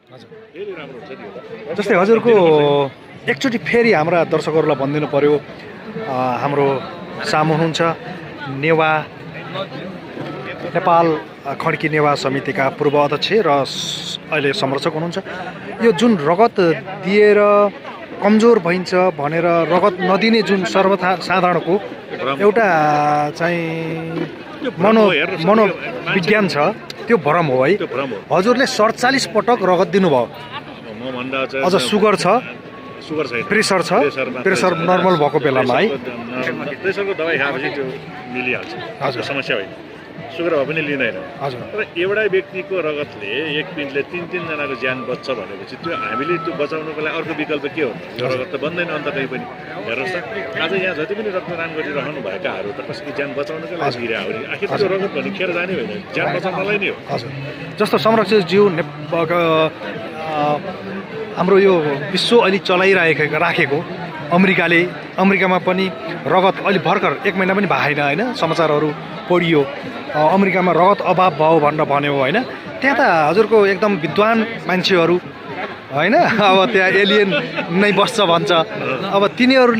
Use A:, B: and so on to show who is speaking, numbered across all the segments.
A: धेरै राम्रो हुन्छ नि यो।
B: जस्तै हजुरको एकचोटि फेरि हाम्रा दर्शकहरूलाई भनिदिनु पर्यो, हाम्रो सामु हुनुहुन्छ नेवा नेपाल खड्की नेवा समितिका पूर्व अध्यक्ष र अहिले संरक्षक हुनुहुन्छ। यो जुन रगत दिएर कमजोर भइन्छ भनेर रगत नदिने जुन सर्वसाधारणको एउटा चाहिँ मनोविज्ञान छ, त्यो भ्रम हो है। हजुरले 47 पटक रगत दिनुभयो। अझ सुगर छ, प्रेसर छ, प्रेसर नर्मल भएको बेलामा है।
A: प्रेसरको दबाई खाएपछि त्यो मिलिहाल्छ, हजुर समस्या होइन। सुगर भए पनि लिँदैन।
B: हजुर।
A: तर एउटै व्यक्तिको रगतले एक मिनटले 3 जनाको ज्यान बच्छ भनेपछि त्यो हामीले त्यो बचाउनको लागि अर्को विकल्प के हो? यो रगत त बन्दैन अन्त कहीँ पनि। हेर्नुहोस् त, आज यहाँ जति पनि रक्तदान गरिरहनु भएकाहरू त कसैको ज्यान बचाउनको लागि गिरा हो। आखिर त्यो रगत भने खेर जाने होइन, ज्यान बचाउनलाई नै हो।
B: हजुर। जस्तो संरक्षकज्यू हाम्रो यो विश्व अहिले राखेको अमेरिकामा पनि रगत अलि भर्खर 1 महिना पनि भएन होइन, समाचारहरू पढियो। अमेरिकामा रगत अभाव भयो भनेर भन्यो होइन। त्यहाँ त हजुरको एकदम विद्वान मान्छेहरू होइन, अब त्यहाँ एलियन नै बस्छ भन्छ। अब तिनीहरू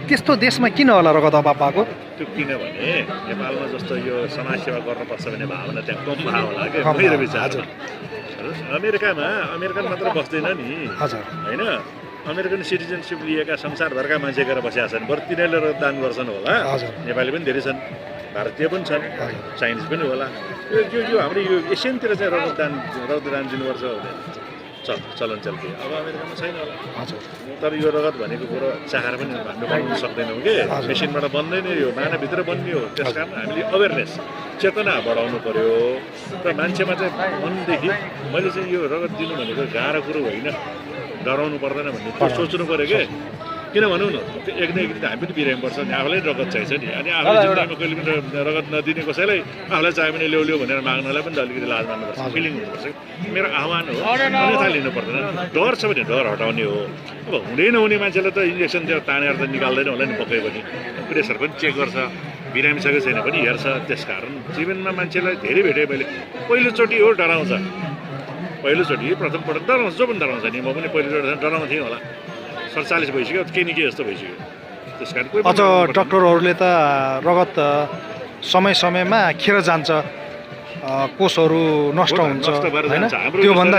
B: त्यस्तो देशमा किन होला रगत अभाव भएको?
A: त्यो किनभने नेपालमा जस्तो यो समाजसेवा गर्नुपर्छ भन्ने भावना त्यहाँ कम भयो होला क्या मेरो विचारमा। अमेरिकन मात्र बस्दैन नि,
B: हजुर
A: होइन। अमेरिकन सिटिजनसिप लिएका संसारभरका मान्छे गएर बसेका छन्, बरु तिनीहरूले रक्तदान गर्छन् होला। नेपाली पनि धेरै छन्, भारतीय पनि छन्, चाइनिज पनि होला। यो हाम्रो यो एसियनतिर चाहिँ रक्तदान दिनुपर्छ हुँदैन चलन चल्ती। अब अमेरिकामा छैन होला। तर यो रगत भनेको कुरो चाहेर पनि हामीले बनाउन सक्दैनौँ कि, मेसिनबाट बन्दैन, यो मानवभित्र बन्ने हो। त्यस कारण हामीले अवेरनेस चेतना बढाउनु पर्यो र मान्छेमा चाहिँ मनदेखि मैले चाहिँ यो रगत दिनु भनेको गाह्रो कुरो होइन, डराउनु पर्दैन भन्ने त्यो सोच्नु पऱ्यो कि। किन भनौँ न, त्यो एक न एक दिन हामी पनि बिरामी पर्छ नि, आफूलाई रगत चाहिन्छ नि। अनि आफूले जिन्दगीमा कहिले पनि रगत नदिने कसैलाई आफूलाई चाहियो भने ल्याउ भनेर माग्नलाई पनि अलिकति लाज मान्नुपर्छ, फिलिङ हुनुपर्छ। मेरो आह्वान हो, अन्यथा लिनु पर्दैन। डर छ भने डर हटाउने हो। अब हुँदै नहुने मान्छेलाई त इन्जेक्सन त्यो तानेर त निकाल्दैन होला नि पक्कै पनि। प्रेसर पनि चेक गर्छ, बिरामी छ कि छैन पनि हेर्छ। त्यसकारण जीवनमा मान्छेलाई धेरै भेटेँ मैले। पहिलोचोटि हो डराउँछ, पहिलोचोटि प्रथम पटक डराउँछ, जो पनि डराउँछ नि। म पनि पहिलोचोटि डराउँथेँ थिएँ होला। 47 भइसक्यो, केही न केही जस्तो भइसक्यो। त्यस कारण
B: अझ डक्टरहरूले त रगत समयमा खेर जान्छ, कोषहरू नष्ट हुन्छ होइन, त्योभन्दा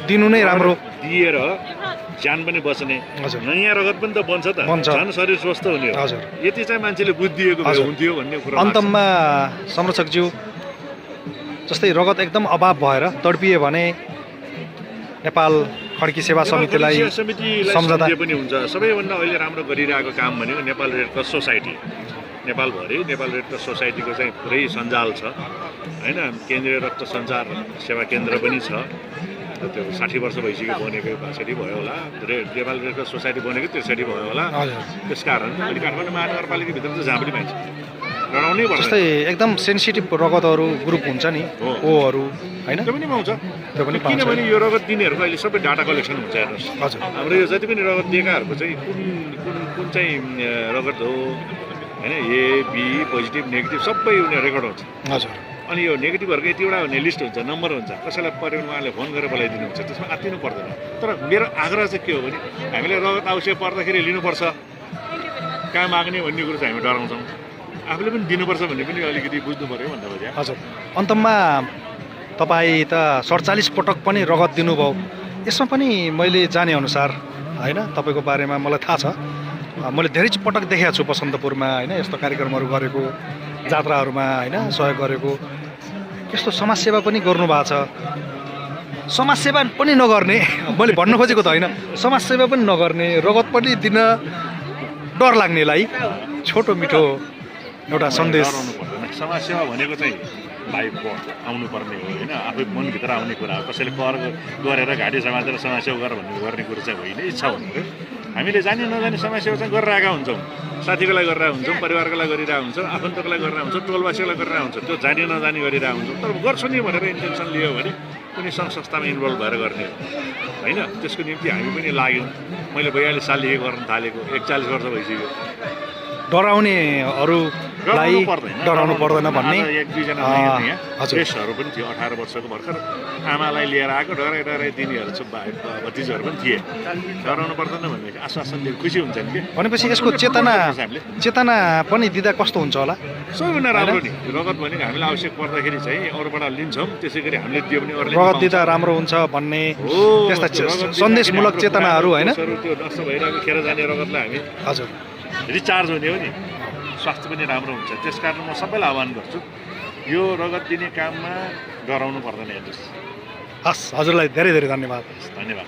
B: दिनु नै राम्रो।
A: दिएर ज्यान पनि बच्ने, नयाँ रगत पनि त बन्छ त, झन् शरीर स्वस्थ हुने हो। यति चाहिँ मान्छेले बुझिदिएको हुन्थ्यो भन्ने कुरा।
B: अन्तमा संरक्षकज्यू, जस्तै रगत एकदम अभाव भएर तडपिए भने नेपाल खड्की सेवा समितिलाई सम्झँदा
A: पनि हुन्छ। सबैभन्दा अहिले राम्रो गरिरहेको काम भनेको नेपाल रेड क्रस सोसाइटी। नेपालभरि नेपाल रेड क्रस सोसाइटीको चाहिँ पुरै सञ्जाल छ होइन। केन्द्रीय रक्त सञ्चार सेवा केन्द्र पनि छ। त्यो 60 वर्ष भइसक्यो बनेको, 62 भयो होला। नेपाल रेड क्रस सोसाइटी बनेको 63 भयो होला। त्यसकारण अहिले काठमाडौँ महानगरपालिकाभित्र त जहाँ पनि पाइन्छ, डराउनै पर्छ।
B: जस्तै एकदम सेन्सिटिभ रगतहरू ग्रुप हुन्छ नि, ओहरू होइन,
A: त्यो पनि पाउँछ। किनभने यो रगत दिनेहरूको अहिले सबै डाटा कलेक्सन हुन्छ। हेर्नुहोस्, हाम्रो यो जति पनि रगत दिएकाहरूको चाहिँ कुन चाहिँ रगत हो होइन, ए बी पोजिटिभ नेगेटिभ सबै उनीहरू रेकर्ड हुन्छ।
B: हजुर।
A: अनि यो नेगेटिभहरूको यतिवटा हुने लिस्ट हुन्छ, नम्बर हुन्छ। कसैलाई पऱ्यो भने उहाँले फोन गरेर बोलाइदिनुहुन्छ, त्यसमा आत्तिनु पर्दैन। तर मेरो आग्रह चाहिँ के हो भने हामीले रगत आवश्यक पर्दाखेरि लिनुपर्छ, कहाँ माग्ने भन्ने कुरो चाहिँ हामी डराउँछौँ। आफूले पनि दिनुपर्छ भन्ने पनि अलिकति बुझ्नु पऱ्यो भन्दा भयो।
B: हजुर। अन्तमा तपाईँ त 47 पटक पनि रगत दिनुभयो। यसमा पनि मैले जानेअनुसार होइन, तपाईँको बारेमा मलाई थाहा छ, मैले धेरै पटक देखेको छु बसन्तपुरमा होइन, यस्तो कार्यक्रमहरू गरेको, जात्राहरूमा होइन सहयोग गरेको। यस्तो समाजसेवा पनि गर्नुभएको छ। समाजसेवा पनि नगर्ने, मैले भन्न खोजेको त होइन, समाजसेवा पनि नगर्ने, रगत पनि दिन डर लाग्नेलाई छोटो मिठो एउटा सन्देश।
A: समाजसेवा भनेको चाहिँ लाइफ आउनुपर्ने हो होइन, आफै मनभित्र आउने कुरा हो। कसैले कर गरेर घाँटी समातेर समाजसेवा गर्ने कुरो चाहिँ होइन। इच्छा भनेको हामीले जानी नजाने समाजसेवा चाहिँ गरिरहेका हुन्छौँ। साथीको लागि गरिरहेका हुन्छौँ, परिवारको लागि गरिरहेका हुन्छौँ, आफन्तको लागि गरिरहेका हुन्छौँ, टोलवासीको लागि गरिरहेका हुन्छौँ। त्यो जानी नजानी गरिरहेका हुन्छौँ। तर गर्छु नि भनेर इन्टेन्सन लियो भने कुनै सङ्घ संस्थामा इन्भल्भ भएर गर्ने होइन। त्यसको निम्ति हामी पनि लाग्यौँ। मैले 42 सालदेखि गर्न थालेको, 41 वर्ष भइसक्यो।
B: डराउनेहरू डराउनु पर्दैन भन्ने
A: एक दुईजना यहाँ
B: हजुर।
A: प्रेसहरू पनि थियो 18 वर्षको भर्खर आमालाई लिएर आएको डराइ डराइ दिनेहरू चाहिँ भतिजहरू पनि थिए डराउनु पर्दैन भन्ने आश्वासन दिएर खुसी हुन्छ नि के
B: भनेपछि यसको चेतना पनि दिँदा कस्तो हुन्छ होला
A: सबैभन्दा राम्रो नि रगत भनेको हामीलाई आवश्यक पर्दाखेरि चाहिँ अरूबाट लिन्छौँ त्यसै गरी हामीले दियो भने अरूले
B: रगत दिँदा राम्रो हुन्छ भन्ने त्यस्ता सन्देशमूलक चेतनाहरू होइन
A: त्यो नष्ट भइरहेको खेर जाने रगतलाई हामी
B: हजुर
A: रिचार्ज हुने हो नि स्वास्थ्य पनि राम्रो हुन्छ त्यस कारण म सबैलाई आह्वान गर्छु यो रगत दिने काममा डराउनु पर्दैन हेर्नुहोस्
B: हस् हजुरलाई धेरै धेरै धन्यवाद
A: धन्यवाद